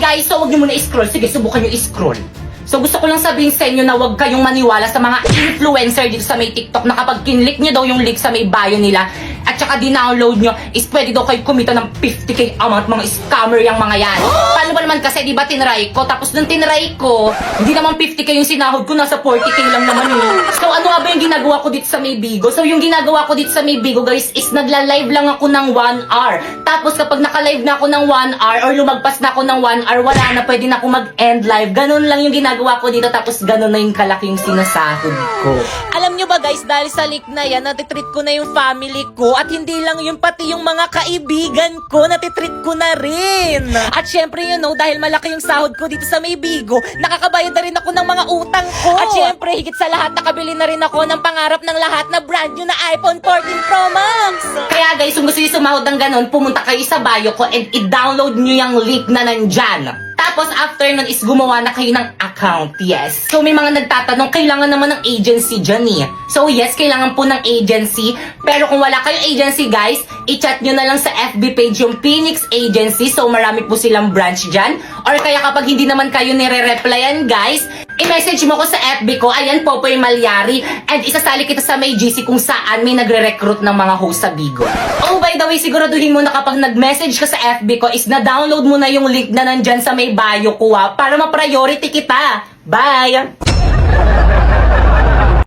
guys, so huwag niyo muna i-scroll. Sige, subukan niyo i-scroll. So gusto ko lang sabihin sa inyo na huwag kayong maniwala sa mga influencer dito sa may TikTok na kapag kinlik nyo daw yung link sa may bio nila at saka di-download nyo is pwede daw kayo kumita ng 50k amount. Mga scammer yung mga yan. Paano ba naman kasi, di ba tinry ko? Tapos nung tinry ko, hindi naman 50k yung sinahod ko, nasa 40k lang naman yun. So ano nga ba yung ginagawa ko dito sa may Bigo? So yung ginagawa ko dito sa may Bigo guys is nagla-live lang ako ng 1 hour. Tapos kapag naka-live na ako ng 1 hour or lumagpas na ako ng 1 hour, wala na, pwede na ako mag-end live. Ganun lang yung ginagawa ko dito, tapos ganun na yung kalaki yung sinasahod ko. Alam nyo ba guys, dahil sa leak na yan, natitreat ko na yung family ko at hindi lang yung pati yung mga kaibigan ko, natitreat ko na rin. At syempre you know, dahil malaki yung sahod ko dito sa may Bigo, nakakabayad na rin ako ng mga utang ko. At syempre, higit sa lahat, nakabili na rin ako ng pangarap ng lahat na brand new na iPhone 14 Pro Max. Kaya guys, kung gusto nyo sumahod ng ganun, pumunta kayo sa bio ko and i-download nyo yung link na nandyan. Tapos after nun is gumawa na kayo ng account, yes. So may mga nagtatanong, kailangan naman ng agency dyan eh. So yes, kailangan po ng agency. Pero kung wala kayong agency guys, i-chat nyo na lang sa FB page yung Phoenix Agency. So marami po silang branch dyan. Or kaya kapag hindi naman kayo nire-replyan guys, i-message mo ko sa FB ko, ayan Popoy Malyari. And isasali kita sa may GC kung saan may nagre-recruit ng mga host sa Bigo. Oh by the way, siguraduhin mo na kapag nag-message ka sa FB ko is na-download mo na yung link na nandyan sa may bio ko para ma-priority kita. Bye!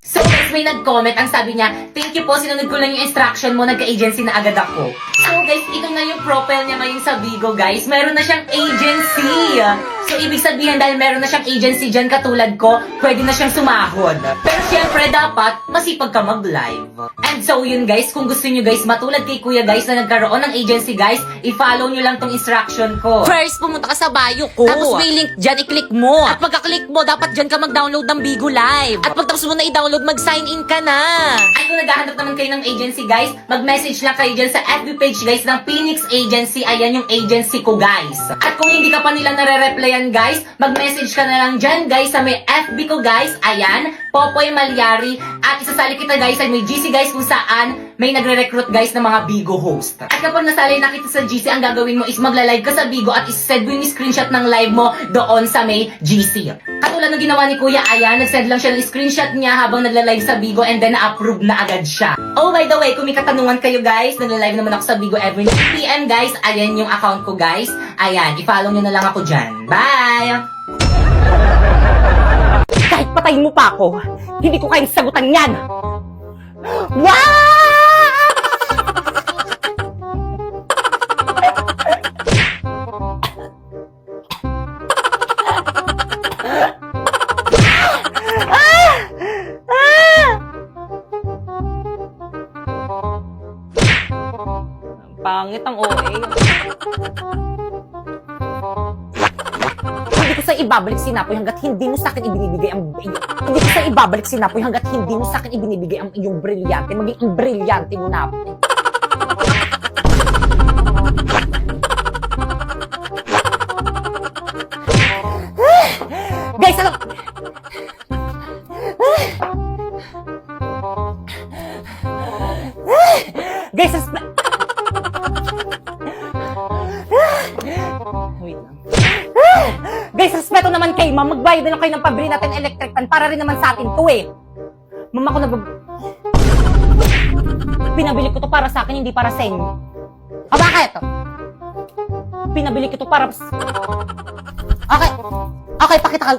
So guys, may nag-comment, ang sabi niya, thank you po, sinunod ko lang yung instruction mo, nagka-agency na agad ako. So guys, ito na yung profile niya ngayon sa Bigo guys. Meron na siyang agency. So ibig sabihin dahil meron na siyang agency dyan katulad ko, pwede na siyang sumahod. Pero syempre dapat masipag ka mag-live. And so yun guys, kung gusto nyo guys matulad kay kuya guys na nagkaroon ng agency guys, i-follow nyo lang tong instruction ko. First, pumunta ka sa bio ko. Tapos may link dyan, i-click mo. At pagka-click mo, dapat dyan ka mag-download ng Bigo Live. At pagtapos mo na i-download, mag-sign in ka na. Ay, kung naghahanap naman kayo ng agency guys, mag-message lang kayo dyan sa FB page guys ng Phoenix Agency. Ayan yung agency ko guys. At kung hindi ka pa nila nare-replyan guys, mag-message ka na lang dyan guys sa may FB ko guys. Ayan, Popoy Malyari. At isasali kita guys sa may GC guys kung saan may nagre-recruit guys ng mga Bigo host. At kapag nasali na kita sa GC, ang gagawin mo is magla-live ka sa Bigo at isend mo yung screenshot ng live mo doon sa may GC. Katulad ng ginawa ni Kuya, ayan, nag-send lang siya ng screenshot niya habang nagla-live sa Bigo and then na-approve na agad siya. Oh, by the way, kung may katanungan kayo guys, nagla-live naman ako sa Bigo every 9 PM guys. Ayan yung account ko guys. Ayan, i-follow nyo na lang ako dyan. Bye! Kahit patayin mo pa ako, hindi ko kayang sagutan yan. Wow! Pangit ang OA. Hindi ko sa ibabalik sinapoy hanggat hindi mo sa akin ibinibigay ang hindi ko sa ibabalik sinapoy hanggat hindi mo sa akin ibinibigay ang iyong brilyante, maging ang brilyante mo na. Guys, ano? Guys, wait lang. Guys, respeto naman kayo, ma'am. Magbayad na lang kayo ng pabili natin electric fan para rin naman sa atin to eh. Ma'am, ako pinabili ko to para sa akin, hindi para sa inyo. Ah, bakit? Pinabili ko to para Okay. Okay, pakita ka.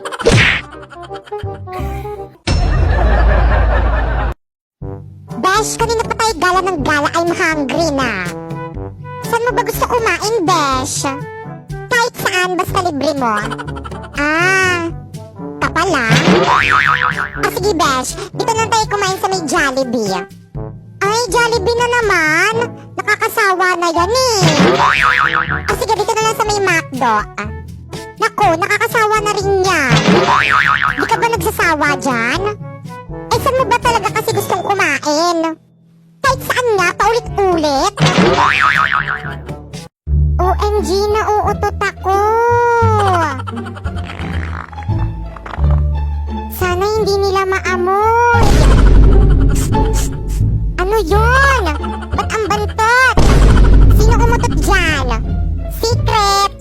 Besh, kanina pa tayo gala ng gala, I'm hungry na. Saan mo ba gusto kumain, Besh? Kahit saan, basta libre mo. Ah, kapala? Ah, sige, Besh, dito na tayo kumain sa may Jollibee. Ay, Jollibee na naman. Nakakasawa na yan eh. Ah, sige, dito na lang sa may McDo. Naku, nakakasawa na rin yan. Di ka ba nagsasawa dyan? Eh, saan mo ba talaga kasi gustong kumain? Kahit saan nga, paulit-ulit? OMG, nauutot ako. Sana hindi nila maamoy. Ano yun? Ba't ang bantot? Sino umutot dyan? Secret!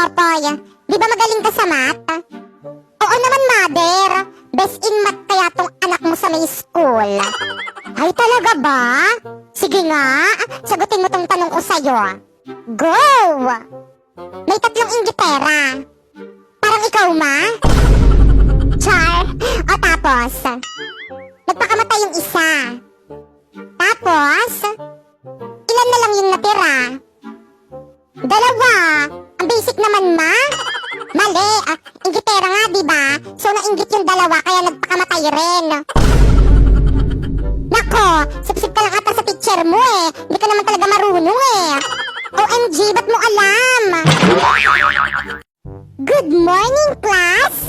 Popoy? Di ba magaling ka sa math? Oo naman, mother. Best in math kaya tong anak mo sa may school. Ay, talaga ba? Sige nga, sagutin mo tong tanong ko sa'yo. Go! May 3 inggitera. Parang ikaw, ma? Char. O tapos, nagpakamatay yung isa. Tapos, ilan na lang yung natira? 2. Ang basic naman, ma. Mali. Inggitera nga, di ba? So, nainggit yung 2, kaya nagpakamatay rin. Nako, sip-sip ka lang ata sa teacher mo eh. Hindi ka naman talaga marunong eh. OMG, ba't mo alam? Good morning, class.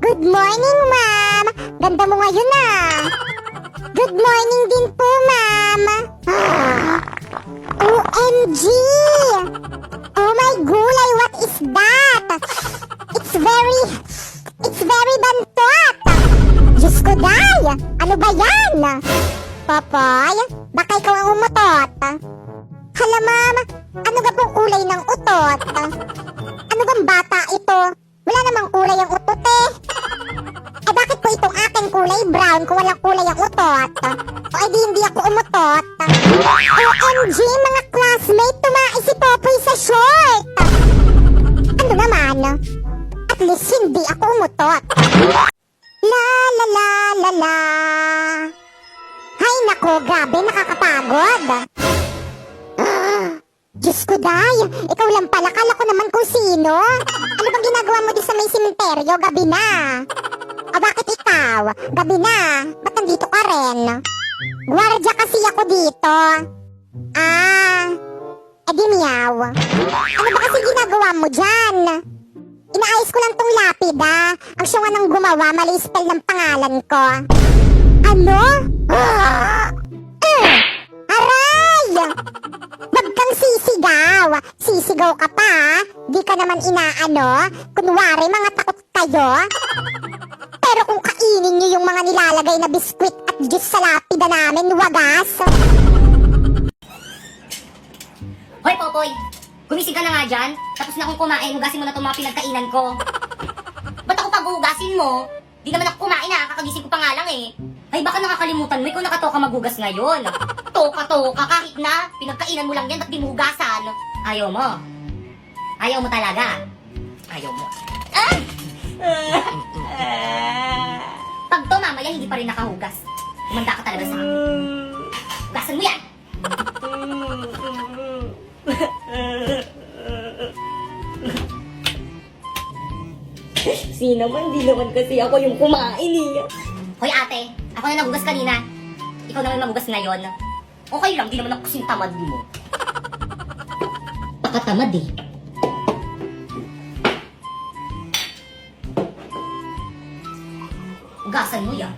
Good morning, ma'am. Ganda mo ngayon ah. Good morning din po, ma'am. OMG! Oh my gulay, what is that? It's very bantot. Diyos ko, day! Ano ba yan? Popoy, baka ikaw ang umutot. Hala, ma'am, ano ga pong kulay ng utot? Ano bang bata ito? Wala namang kulay ang utot eh. Eh bakit po itong aking kulay brown kung walang kulay ang utot? O edi hindi ako umutot. OMG, mga classmate, tumais si Popoy sa short. Ano naman? At least hindi ako umutot. La la la la la. Hay nako, grabe, nakakapagod. Diyos ko, day, ikaw lang pala, kala ko naman kung sino. Ano bang ginagawa mo di sa may sementeryo? Gabi na. O bakit ikaw? Gabi na. Ba't nandito ka rin? Gwardiya kasi ako dito. Edi miyaw. Ano ba kasi ginagawa mo dyan? Inaayos ko lang tong lapida. Ang siya nga nang gumawa, mali spell ng pangalan ko. Ano? Aray! Wag kang sisigaw. Sisigaw ka pa, di ka naman inaano. Kunwari, mga takot kayo. Pero kung kainin nyo yung mga nilalagay na biskwit at juice sa lapida namin, wagas. Hoy, Popoy! Gumising ka na nga dyan. Tapos na akong kumain, hugasin mo na itong mga pinagkainan ko. Ba't ako pag-hugasin mo? Di naman ako kumain ha, kakagising ko pa nga lang eh. Ay, baka nakakalimutan mo, ikaw nakatoka maghugas ngayon. Toka-toka, kahit na, pinagkainan mo lang yan, ba't di mo hugasan? Ayaw mo. Ayaw mo talaga. Ayaw mo. Ah! Pag to, mamaya, hindi pa rin nakahugas. Umanda ka talaga sa akin. Hugasan mo yan! Sino man, di naman kasi ako yung kumain eh. Hoy ate, ako na nagugas kanina. Ikaw naman magugas ngayon. Okay lang, di naman ako kasing tamad mo. Pakatamad eh. Ugasan mo yan.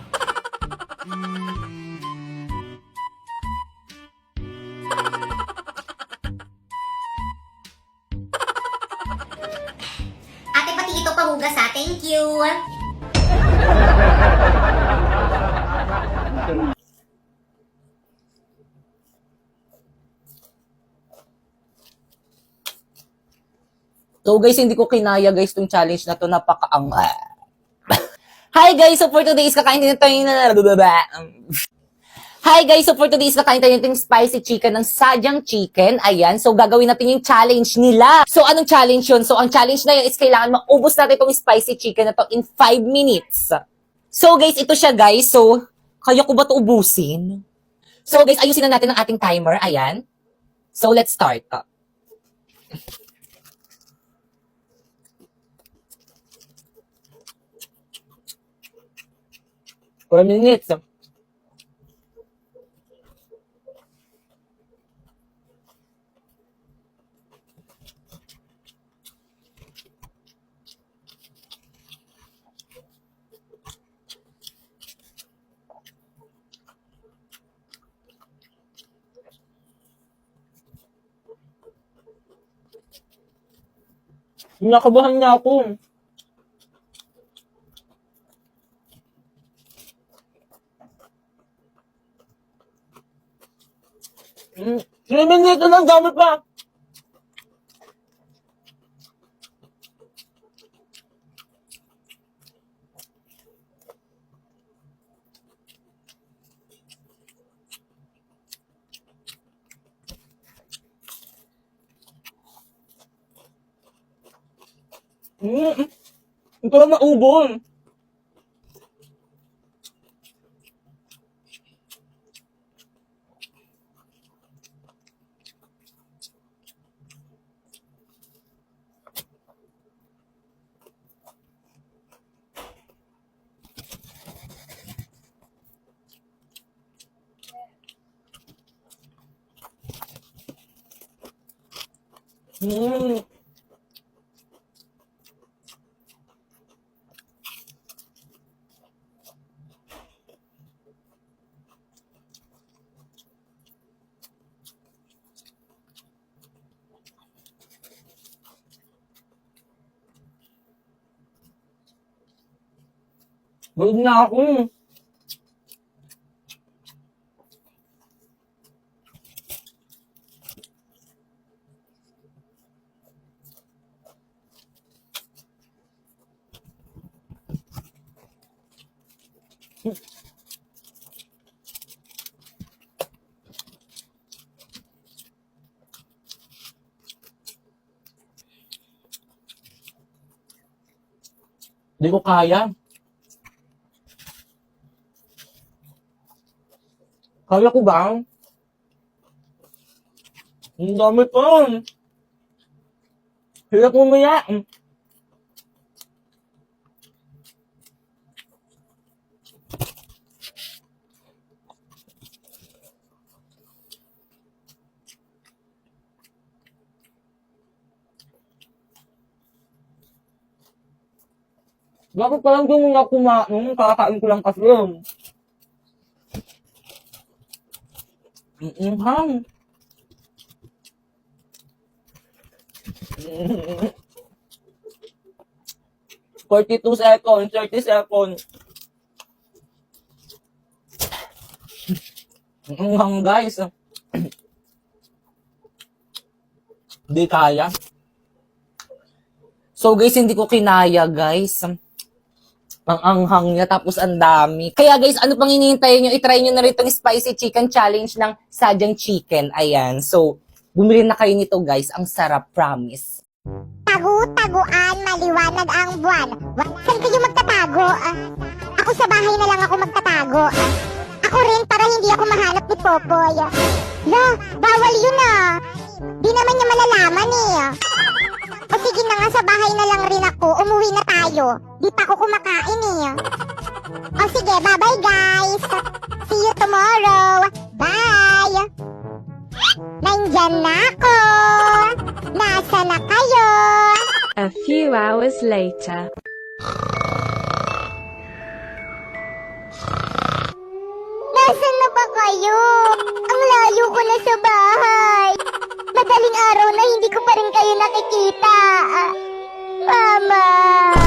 Ate, pati ito pahugas ha. Thank you. So guys, hindi ko kinaya guys tong challenge na to, napakaang. Hi guys, so for today's kakain din tayo na Hi guys, so for today's kakain tayo ng spicy chicken ng Sadyang Chicken. Ayan, so gagawin natin yung challenge nila. So anong challenge yun? So ang challenge na yun is kailangan maubos natin itong spicy chicken na to in 5 minutes. So guys, ito siya guys. So, kaya ko ba ito ubusin? So guys, ayusin na natin ang ating timer. Ayan. So let's start. 4 minutes. Nakabahan niya ako. Krimen nito lang, dami pa. Ito lang maubon. Bulog na ako. Hindi ko kaya. Kaya ko ba? Ang dami pa. Hirap umaya. Bakit parang di mo na kumain? Kakain ko lang kasi yun. Hang. 42 seconds, 30 seconds. Hang guys. Hindi kaya. So guys, hindi ko kinaya guys. Ang anghang niya, tapos ang dami. Kaya guys, ano pang hinihintay nyo? I-try nyo na rin itong spicy chicken challenge ng Sadyang Chicken. Ayan. So, bumili na kayo nito guys. Ang sarap, promise. Tagu-taguan, maliwanag ang buwan. Saan kayo magtatago? Ako sa bahay na lang ako magtatago. Ako rin para hindi ako mahanap ni Popoy. La, bawal yun ah. Di naman niya malalaman eh. O sige na nga, sa bahay na lang rin ako. Umuwi na tayo. Di pa ako kumakain eh. O sige, bye-bye guys. See you tomorrow. Bye. Nandyan na ako. Nasa na kayo? A few hours later. Nasaan na ba kayo? Ang layo ko na sa bahay. Madaling araw na hindi ko pa rin kayo nakikita. Mama!